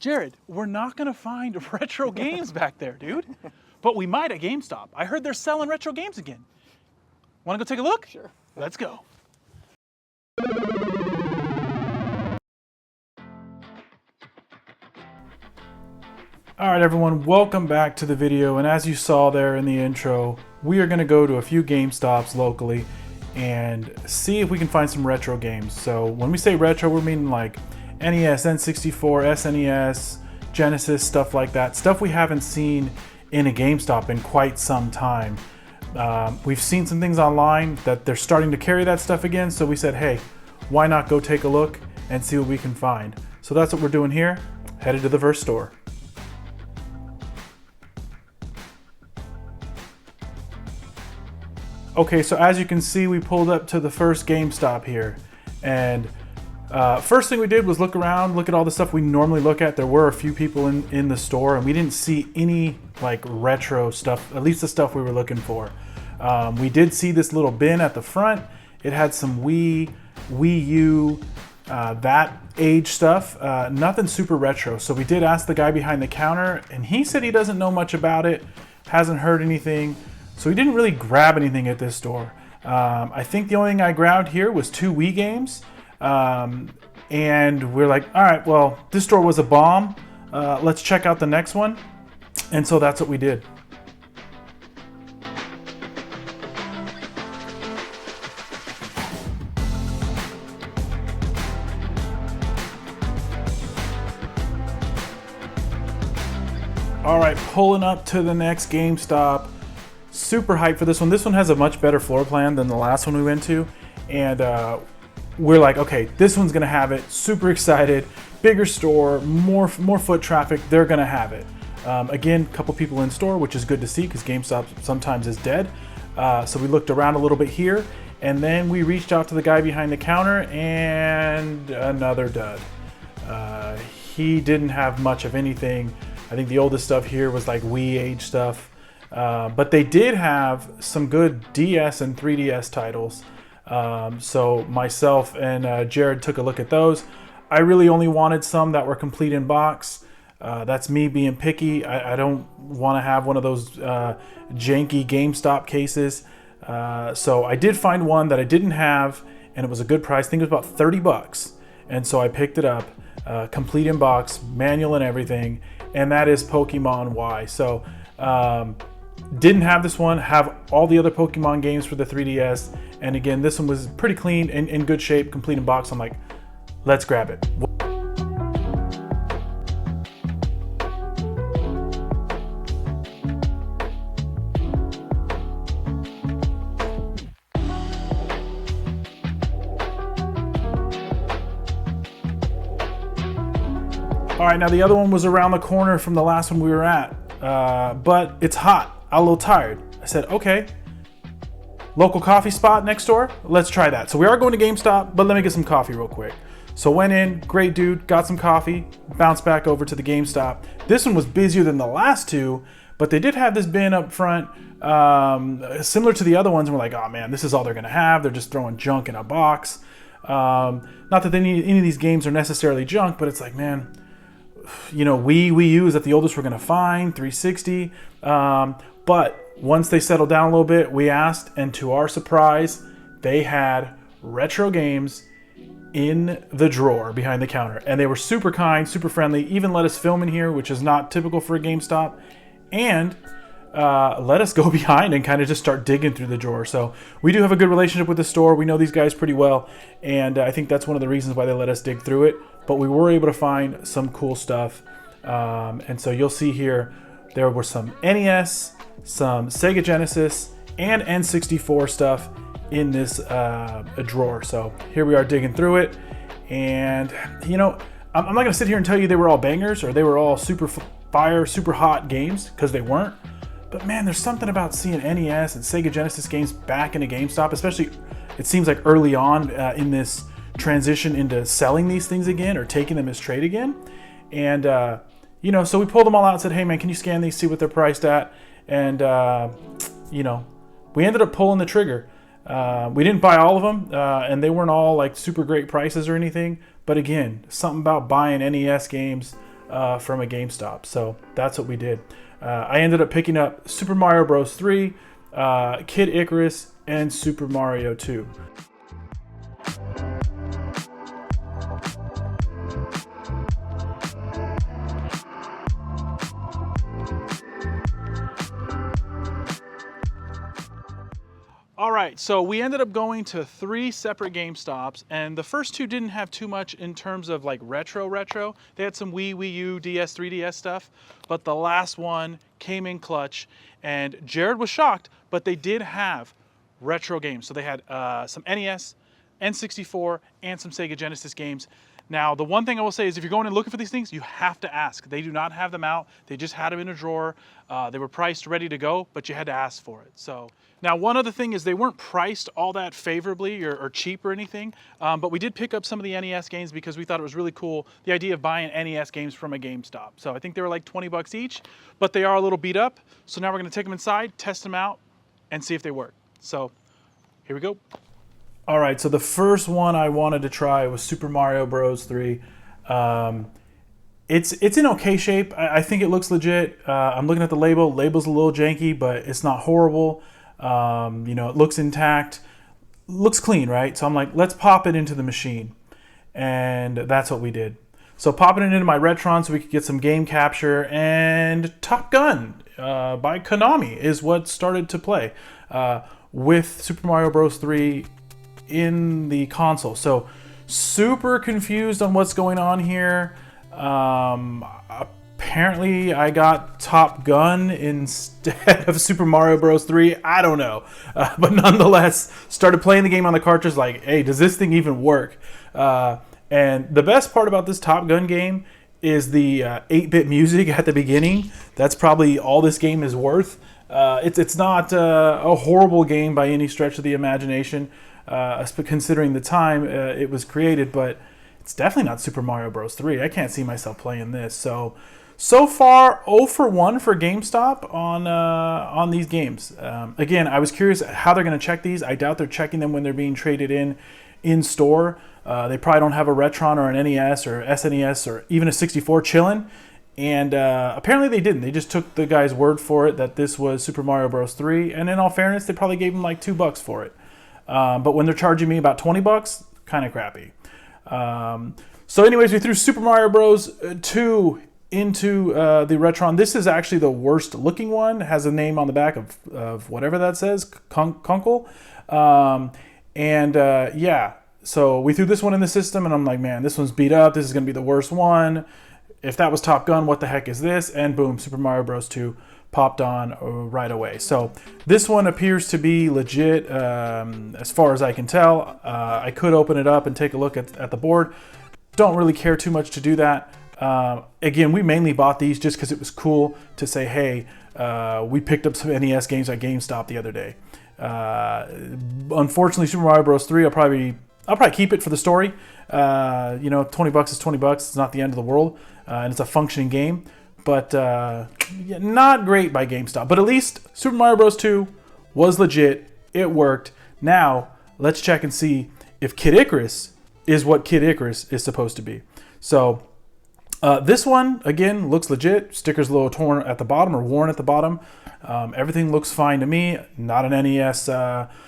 Jared, we're not gonna find retro games back there, dude. But we might at GameStop. I heard they're selling retro games again. Wanna go take a look? Sure. Let's go. All right, everyone, welcome back to the video. And as you saw there in the intro, we are gonna go to a few GameStops locally and see if we can find some retro games. So when we say retro, we're meaning like NES, N64, SNES, Genesis, stuff like that. Stuff we haven't seen in a GameStop in quite some time. We've seen some things online that they're starting to carry that stuff again, so we said, hey, why not go take a look and see what we can find? So that's what we're doing here, headed to the first store. Okay, so as you can see, we pulled up to the first GameStop here, and first thing we did was look around, look at all the stuff we normally look at. There were a few people in the store, and we didn't see any like retro stuff, at least the stuff we were looking for. We did see this little bin at the front. It had some Wii U, that age stuff, nothing super retro. So we did ask the guy behind the counter, and he said he doesn't know much about it, hasn't heard anything. So we didn't really grab anything at this store. I think the only thing I grabbed here was 2 Wii games. And we're like, all right, well, this store was a bomb. Let's check out the next one. And so that's what we did. All right, pulling up to the next GameStop. Super hyped for this one. This one has a much better floor plan than the last one we went to. And we're like, okay, this one's gonna have it. Super excited. Bigger store, more foot traffic. They're gonna have it. Again, a couple people in store, which is good to see because GameStop sometimes is dead. So we looked around a little bit here, and then we reached out to the guy behind the counter, and another dud. He didn't have much of anything. I think the oldest stuff here was like Wii age stuff. But they did have some good DS and 3DS titles. So myself and Jared took a look at those. I really only wanted some that were complete in box. That's me being picky. I don't want to have one of those janky GameStop cases. So I did find one that I didn't have, and it was a good price. I think it was about 30 bucks. And so I picked it up, complete in box, manual and everything. And that is Pokemon Y. So didn't have this one, have all the other Pokemon games for the 3DS. And again, this one was pretty clean, in good shape, complete in box. I'm like, let's grab it. All right, now the other one was around the corner from the last one we were at, but it's hot. I'm a little tired. I said, okay, local coffee spot next door, let's try that. So we are going to GameStop, but let me get some coffee real quick. So went in, great dude, got some coffee, bounced back over to the GameStop. This one was busier than the last two, but they did have this bin up front, similar to the other ones. And we're like, oh man, this is all they're gonna have. They're just throwing junk in a box. Not that any of these games are necessarily junk, but it's like, man, you know, Wii U is that the oldest we're gonna find, 360. But once they settled down a little bit, we asked, and to our surprise, they had retro games in the drawer behind the counter. And they were super kind, super friendly, even let us film in here, which is not typical for a GameStop, and let us go behind and kind of just start digging through the drawer. So we do have a good relationship with the store. We know these guys pretty well, and I think that's one of the reasons why they let us dig through it. But we were able to find some cool stuff. And so you'll see here, there were some NES, some Sega Genesis, and N64 stuff in this drawer. So here we are digging through it. And, you know, I'm not going to sit here and tell you they were all bangers or they were all super fire, super hot games, because they weren't. But man, there's something about seeing NES and Sega Genesis games back in a GameStop, especially it seems like early on in this transition into selling these things again or taking them as trade again. And, you know, so we pulled them all out and said, hey man, can you scan these, see what they're priced at? And, you know, we ended up pulling the trigger. We didn't buy all of them, and they weren't all like super great prices or anything. But again, something about buying NES games from a GameStop. So that's what we did. I ended up picking up Super Mario Bros. 3, Kid Icarus, and Super Mario 2. All right, so we ended up going to 3 separate GameStops, and the first 2 didn't have too much in terms of like retro. They had some Wii U, DS, 3DS stuff, but the last one came in clutch, and Jared was shocked, but they did have retro games. So they had some NES, N64, and some Sega Genesis games. Now, the one thing I will say is if you're going and looking for these things, you have to ask. They do not have them out. They just had them in a drawer. They were priced ready to go, but you had to ask for it. So now, one other thing is they weren't priced all that favorably or cheap or anything, but we did pick up some of the NES games because we thought it was really cool, the idea of buying NES games from a GameStop. So I think they were like 20 bucks each, but they are a little beat up. So now we're gonna take them inside, test them out, and see if they work. So here we go. All right, so the first one I wanted to try was Super Mario Bros. 3. It's in okay shape. I think it looks legit. I'm looking at the label. Label's a little janky, but it's not horrible. You know, it looks intact. Looks clean, right? So I'm like, let's pop it into the machine. And that's what we did. So popping it into my Retron so we could get some game capture, and Top Gun by Konami is what started to play with Super Mario Bros. 3 in the console. So super confused on what's going on here. Apparently I got Top Gun instead of Super Mario Bros. 3. I don't know. But nonetheless, started playing the game on the cartridge like, hey, does this thing even work? And the best part about this Top Gun game is the 8-bit music at the beginning. That's probably all this game is worth. It's not a horrible game by any stretch of the imagination, considering the time it was created, but it's definitely not Super Mario Bros. 3. I can't see myself playing this. So far, 0 for 1 for GameStop on these games. Again, I was curious how they're going to check these. I doubt they're checking them when they're being traded in store. They probably don't have a Retron or an NES or SNES or even a 64 chilling. And apparently they didn't. They just took the guy's word for it that this was Super Mario Bros. 3. And in all fairness, they probably gave him like $2 for it. But when they're charging me about 20 bucks, kind of crappy. So anyways, we threw Super Mario Bros. 2 into the Retron. This is actually the worst looking one. It has a name on the back of whatever that says, Kunkel. Yeah, so we threw this one in the system, and I'm like, man, this one's beat up. This is going to be the worst one. If that was Top Gun, what the heck is this? And boom, Super Mario Bros. 2 popped on right away. So this one appears to be legit as far as I can tell. I could open it up and take a look at the board. Don't really care too much to do that. Again, we mainly bought these just because it was cool to say, hey, we picked up some NES games at GameStop the other day. Unfortunately, Super Mario Bros. 3, I'll probably keep it for the story. You know, 20 bucks is 20 bucks. It's not the end of the world, and it's a functioning game. But yeah, not great by GameStop. But at least Super Mario Bros. 2 was legit. It worked. Now, let's check and see if Kid Icarus is what Kid Icarus is supposed to be. So this one, again, looks legit. Sticker's a little torn at the bottom or worn at the bottom. Everything looks fine to me. Not an NES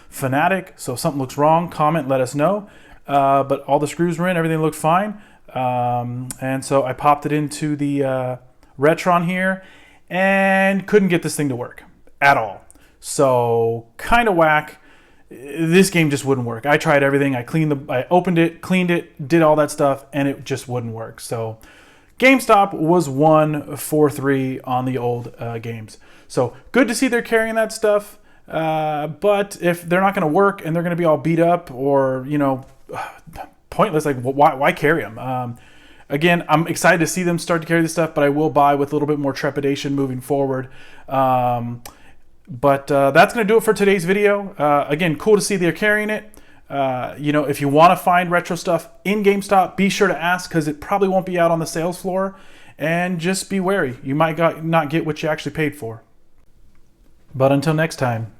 fanatic, so if something looks wrong, comment, let us know. But all the screws were in. Everything looked fine. And so I popped it into the Retron here and couldn't get this thing to work at all. So kind of whack. This game just wouldn't work. I tried everything. I opened it, cleaned it, did all that stuff, and it just wouldn't work. So GameStop was 1 for 3 on the old games. So good to see they're carrying that stuff. But if they're not going to work and they're going to be all beat up or, you know, pointless, like why carry them? Again, I'm excited to see them start to carry this stuff, but I will buy with a little bit more trepidation moving forward. But that's going to do it for today's video. Again, cool to see they're carrying it. You know, if you want to find retro stuff in GameStop, be sure to ask because it probably won't be out on the sales floor. And just be wary. You might not get what you actually paid for. But until next time,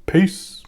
peace.